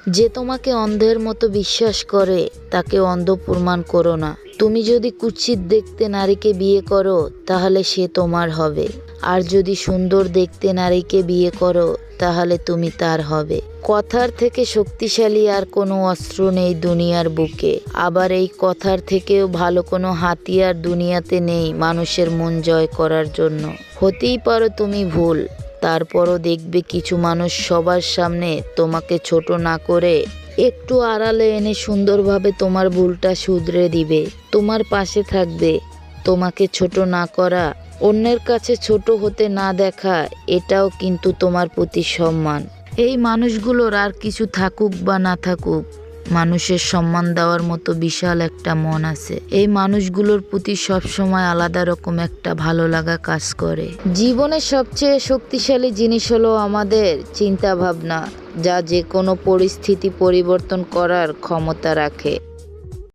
যে তোমাকে অন্ধের মতো বিশ্বাস করে তাকে অন্ধ প্রমাণ করো না। তুমি যদি কুৎসিত দেখতে নারীকে বিয়ে করো তাহলে সে তোমার হবে, আর যদি সুন্দর দেখতে নারীকে বিয়ে করো তাহলে তুমি তার হবে। কথার থেকে শক্তিশালী আর কোনো অস্ত্র নেই দুনিয়ার বুকে, আবার এই কথার থেকেও ভালো কোনো হাতিয়ার দুনিয়াতে নেই মানুষের মন জয় করার জন্য। হতেই পারো তুমি ভুল, তারপরও দেখবে কিছু মানুষ সবার সামনে তোমাকে ছোট না করে একটু আড়ালে এনে সুন্দরভাবে তোমার ভুলটা শুধরে দিবে, তোমার পাশে থাকবে। তোমাকে ছোট না করা, অন্যের কাছে ছোট হতে না দেখা, এটাও কিন্তু তোমার প্রতি সম্মান। এই মানুষগুলোর আর কিছু থাকুক বা না থাকুক, মানুষের সম্মান দেওয়ার মতো বিশাল একটা মন আছে। এই মানুষগুলোর প্রতি সবসময় আলাদা রকম একটা ভালো লাগা কাজ করে। জীবনের সবচেয়ে শক্তিশালী জিনিস হলো আমাদের চিন্তা ভাবনা, যা যে কোনো পরিস্থিতি পরিবর্তন করার ক্ষমতা রাখে।